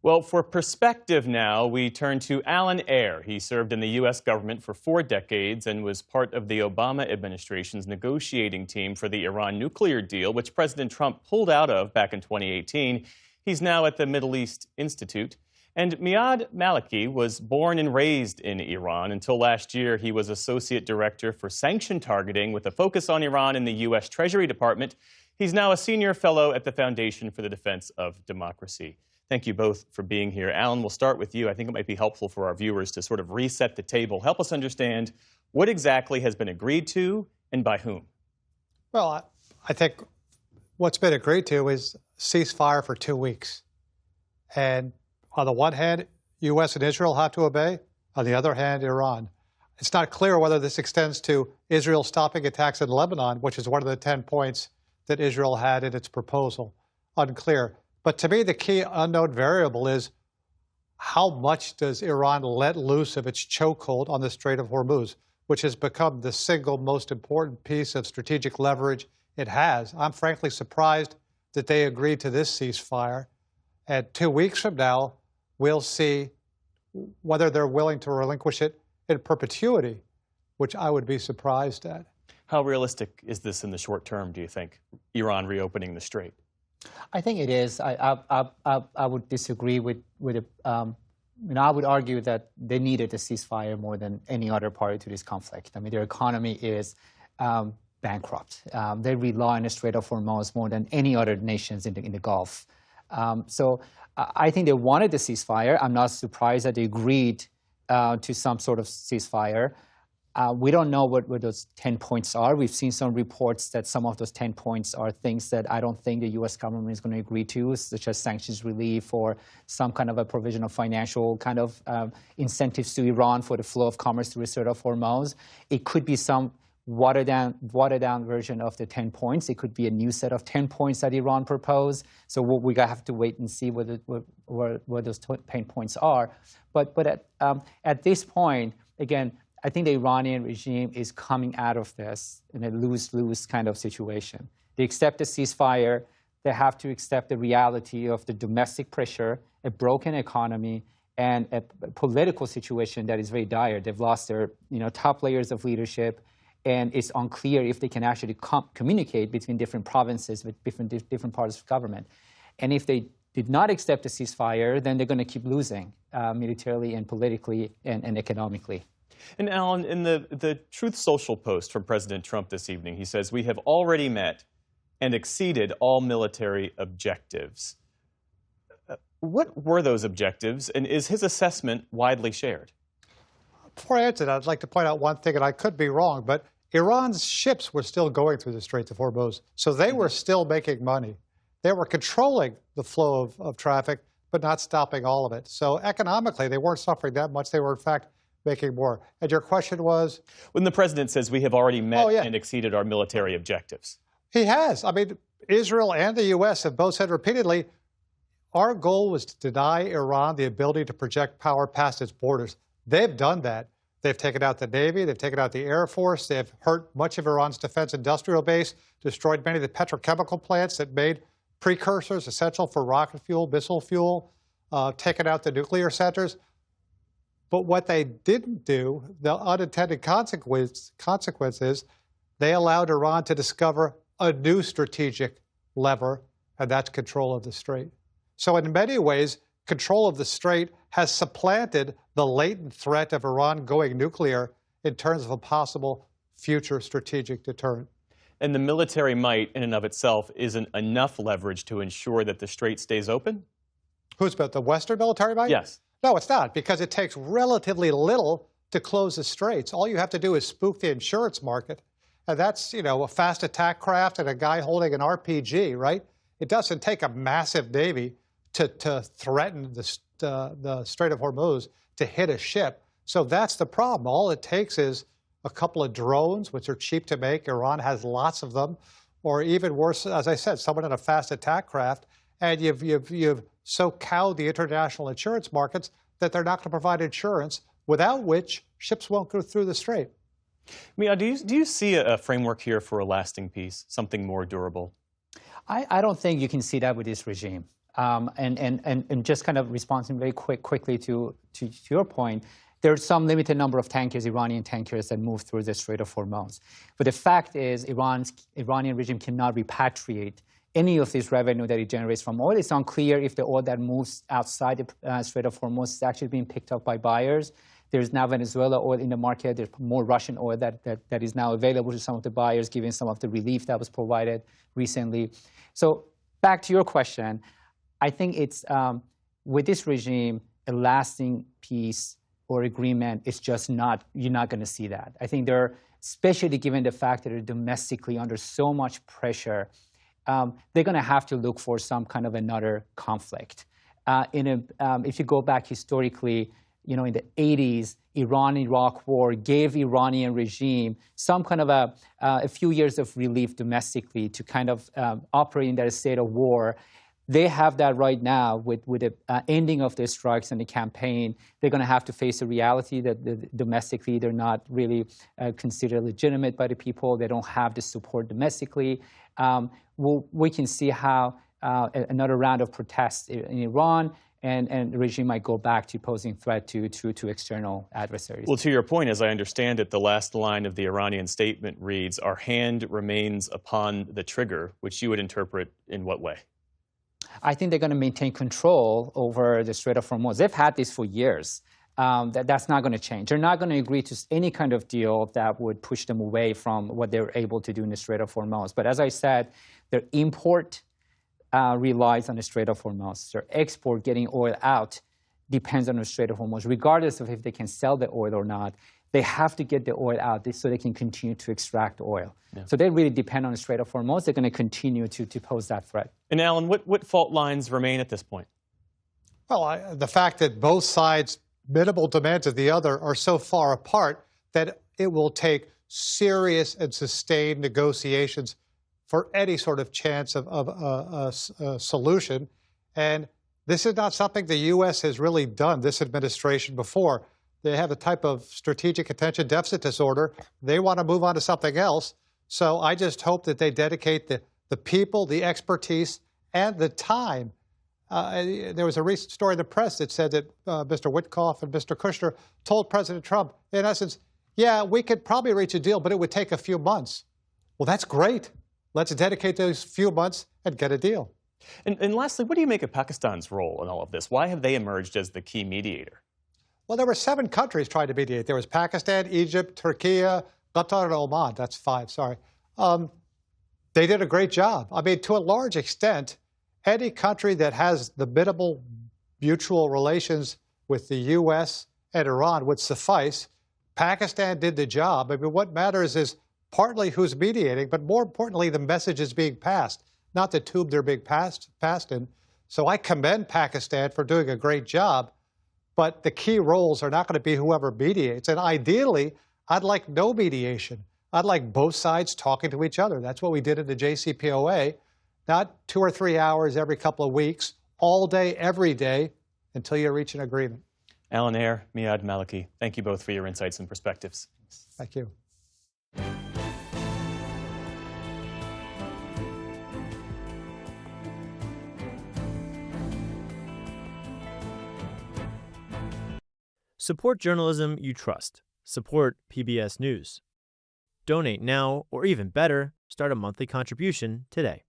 Well, for perspective now, we turn to Alan Eyre. He served in the U.S. government for 4 decades and was part of the Obama administration's negotiating team for the Iran nuclear deal, which President Trump pulled out of back in 2018. He's now at the Middle East Institute. And Maleki was born and raised in Iran. Until last year, he was Associate Director for Sanction Targeting with a focus on Iran in the U.S. Treasury Department. He's now a Senior Fellow at the Foundation for the Defense of Democracy. Thank you both for being here. Alan, we'll start with you. I think it might be helpful for our viewers to sort of reset the table. Help us understand what exactly has been agreed to and by whom. Well, I think what's been agreed to is ceasefire for 2 weeks. And on the one hand, U.S. and Israel have to obey. On the other hand, Iran. It's not clear whether this extends to Israel stopping attacks in Lebanon, which is one of the 10 points that Israel had in its proposal. Unclear. But to me, the key unknown variable is how much does Iran let loose of its chokehold on the Strait of Hormuz, which has become the single most important piece of strategic leverage it has. I'm frankly surprised that they agreed to this ceasefire. And 2 weeks from now, we'll see whether they're willing to relinquish it in perpetuity, which I would be surprised at. How realistic is this in the short term, do you think, Iran reopening the strait? I think it is. I would disagree with it. I would argue that they needed a ceasefire more than any other party to this conflict. I mean, their economy is bankrupt. They rely on the Strait of Hormuz more than any other nations in the Gulf. So I think they wanted the ceasefire. I'm not surprised that they agreed to some sort of ceasefire. We don't know what those 10 points are. We've seen some reports that some of those 10 points are things that I don't think the U.S. government is going to agree to, such as sanctions relief or some kind of a provision of financial kind of incentives to Iran for the flow of commerce through the Strait of Hormuz. It could be some watered down version of the 10 points. It could be a new set of 10 points that Iran proposed. So we have to wait and see what those 10 points are. But at this point, again, I think the Iranian regime is coming out of this in a lose-lose kind of situation. They accept the ceasefire. They have to accept the reality of the domestic pressure, a broken economy, and a political situation that is very dire. They've lost their top layers of leadership, and it's unclear if they can actually communicate between different provinces with different parts of government. And if they did not accept the ceasefire, then they're going to keep losing militarily and politically and economically. And Alan, in the Truth Social post from President Trump this evening, he says, "We have already met and exceeded all military objectives." What were those objectives, and is his assessment widely shared? Before I answer that, I'd like to point out one thing, and I could be wrong, but Iran's ships were still going through the Strait of Hormuz, so they were still making money. They were controlling the flow of traffic, but not stopping all of it. So economically, they weren't suffering that much. They were, in fact, making more. And your question was? When the president says we have already met and exceeded our military objectives. He has. I mean, Israel and the U.S. have both said repeatedly, our goal was to deny Iran the ability to project power past its borders. They've done that. They've taken out the Navy. They've taken out the Air Force. They've hurt much of Iran's defense industrial base, destroyed many of the petrochemical plants that made precursors essential for rocket fuel, missile fuel, taken out the nuclear centers. But what they didn't do, the unintended consequence is they allowed Iran to discover a new strategic lever, and that's control of the strait. So in many ways, control of the strait has supplanted the latent threat of Iran going nuclear in terms of a possible future strategic deterrent. And the military might in and of itself isn't enough leverage to ensure that the strait stays open? Who's about the Western military might? Yes. No, it's not, because it takes relatively little to close the straits. All you have to do is spook the insurance market, and that's, a fast attack craft and a guy holding an RPG, right? It doesn't take a massive navy to threaten the Strait of Hormuz to hit a ship. So that's the problem. All it takes is a couple of drones, which are cheap to make. Iran has lots of them. Or even worse, as I said, someone in a fast attack craft, and you've so cowed the international insurance markets that they're not going to provide insurance, without which ships won't go through the strait. Mia, do you see a framework here for a lasting peace, something more durable? I don't think you can see that with this regime. And just kind of responding very quickly to your point, there's some limited number of tankers, Iranian tankers, that move through the Strait of Hormuz. But the fact is, Iranian regime cannot repatriate any of this revenue that it generates from oil. It's unclear if the oil that moves outside the Strait of Hormuz is actually being picked up by buyers. There's now Venezuela oil in the market. There's more Russian oil that is now available to some of the buyers, given some of the relief that was provided recently. So back to your question, I think it's, with this regime, a lasting peace or agreement is just not, you're not going to see that. I think they're, especially given the fact that they're domestically under so much pressure, they're going to have to look for some kind of another conflict. If you go back historically, in the 80s, Iran-Iraq war gave Iranian regime some kind of a few years of relief domestically to kind of operate in that state of war. They have that right now with the ending of the strikes and the campaign. They're going to have to face a reality that domestically they're not really considered legitimate by the people. They don't have the support domestically. We can see how another round of protests in Iran and the regime might go back to posing threat to external adversaries. Well, to your point, as I understand it, the last line of the Iranian statement reads, "Our hand remains upon the trigger," which you would interpret in what way? I think they're going to maintain control over the Strait of Hormuz. They've had this for years. That's not going to change. They're not going to agree to any kind of deal that would push them away from what they're able to do in the Strait of Hormuz. But as I said, their import relies on the Strait of Hormuz. Their export, getting oil out, depends on the Strait of Hormuz. Regardless of if they can sell the oil or not, they have to get the oil out so they can continue to extract oil. Yeah. So they really depend on the Strait of Hormuz. They're going to continue to pose that threat. And Alan, what fault lines remain at this point? Well, the fact that both sides' minimal demands of the other are so far apart that it will take serious and sustained negotiations for any sort of chance of a solution. And this is not something the U.S. has really done, this administration, before. They have a type of strategic attention deficit disorder. They want to move on to something else. So I just hope that they dedicate the people, the expertise, and the time. There was a recent story in the press that said that Mr. Witkoff and Mr. Kushner told President Trump, in essence, yeah, we could probably reach a deal, but it would take a few months. Well, that's great. Let's dedicate those few months and get a deal. And lastly, what do you make of Pakistan's role in all of this? Why have they emerged as the key mediator? Well, there were 7 countries trying to mediate. There was Pakistan, Egypt, Turkey, Qatar, and Oman. That's 5, sorry. They did a great job. I mean, to a large extent, any country that has the minimal mutual relations with the U.S. and Iran would suffice. Pakistan did the job. I mean, what matters is partly who's mediating, but more importantly, the message is being passed, not the tube they're being passed in. So I commend Pakistan for doing a great job, but the key roles are not going to be whoever mediates. And ideally, I'd like no mediation. I'd like both sides talking to each other. That's what we did in the JCPOA, not 2 or 3 hours every couple of weeks, all day, every day, until you reach an agreement. Alan Eyre, Miad Maleki, thank you both for your insights and perspectives. Thank you. Support journalism you trust. Support PBS News. Donate now, or even better, start a monthly contribution today.